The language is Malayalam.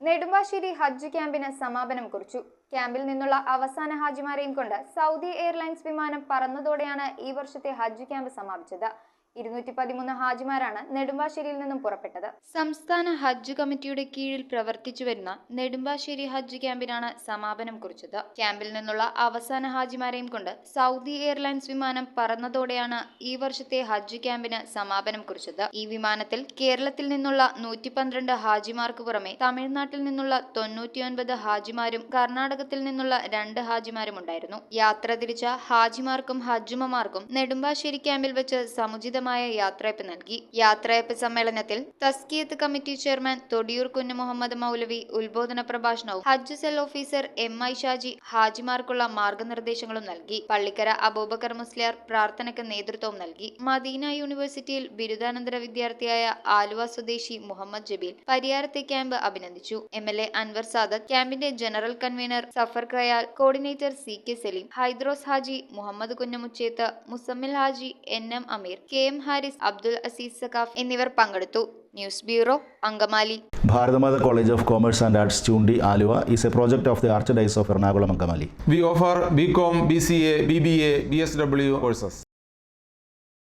നെടുമ്പാശ്ശേരി ഹജ്ജ് ക്യാമ്പിന് സമാപനം കുറിച്ചു. ക്യാമ്പിൽ നിന്നുള്ള അവസാന ഹാജിമാരെയും കൊണ്ട് സൗദി എയർലൈൻസ് വിമാനം പറന്നതോടെയാണ് ഈ വർഷത്തെ ഹജ്ജ് ക്യാമ്പ് സമാപിച്ചത്. 213 ഹാജിമാരാണ് നെടുമ്പാശ്ശേരിയിൽ നിന്നും പുറപ്പെട്ടത്. സംസ്ഥാന ഹജ്ജ് കമ്മിറ്റിയുടെ കീഴിൽ പ്രവർത്തിച്ചു വരുന്ന നെടുമ്പാശ്ശേരി ഹജ്ജ് ക്യാമ്പിനാണ് സമാപനം കുറിച്ചത്. ക്യാമ്പിൽ നിന്നുള്ള അവസാന ഹാജിമാരെയും കൊണ്ട് സൗദി എയർലൈൻസ് വിമാനം പറന്നതോടെയാണ് ഈ വർഷത്തെ ഹജ്ജ് ക്യാമ്പിന് സമാപനം കുറിച്ചത്. ഈ വിമാനത്തിൽ കേരളത്തിൽ നിന്നുള്ള 112 ഹാജിമാർക്ക് പുറമെ തമിഴ്നാട്ടിൽ നിന്നുള്ള 99 ഹാജിമാരും കർണാടകത്തിൽ നിന്നുള്ള 2 ഹാജിമാരും ഉണ്ടായിരുന്നു. യാത്ര തിരിച്ച ഹാജിമാർക്കും ഹജ്ജുമമാർക്കും നെടുമ്പാശ്ശേരി ക്യാമ്പിൽ വെച്ച് സമുചിതമായ യാത്രയപ്പ് നൽകി. യാത്രയപ്പ് സമ്മേളനത്തിൽ തസ്കിയത്ത് കമ്മിറ്റി ചെയർമാൻ തൊടിയൂർ കുഞ്ഞ് മുഹമ്മദ് മൗലവി ഉദ്ബോധന പ്രഭാഷണവും ഹജ്ജ് സെൽ ഓഫീസർ MI ഷാജി ഹാജിമാർക്കുള്ള മാർഗനിർദ്ദേശങ്ങളും നൽകി. പള്ളിക്കര അബൂബക്കർ മുസ്ലിയാർ പ്രാർത്ഥനയ്ക്ക് നേതൃത്വവും നൽകി. മദീന യൂണിവേഴ്സിറ്റിയിൽ ബിരുദാനന്തര വിദ്യാർത്ഥിയായ ആലുവ സ്വദേശി മുഹമ്മദ് ജബീൽ പരിയാരത്തെ ക്യാമ്പ് അഭിനന്ദിച്ചു. MLA അൻവർ സാദത്ത്, ക്യാമ്പിന്റെ general convener Safar Khayal, coordinator CK Saleem, Hydros Haji, Muhammad Kunhamuchethu, Muzammil Haji, NM Ameer, KM Haris, Abdul Azeez Sakhaf എന്നിവർ പങ്കെടുത്തു. News bureau, Angamaly. Bharathamata College of Commerce and Arts, Chundi, Aluva is a project of the Archdiocese of Ernakulam, Angamali. We offer BCom, BCA, BBA, BSW courses.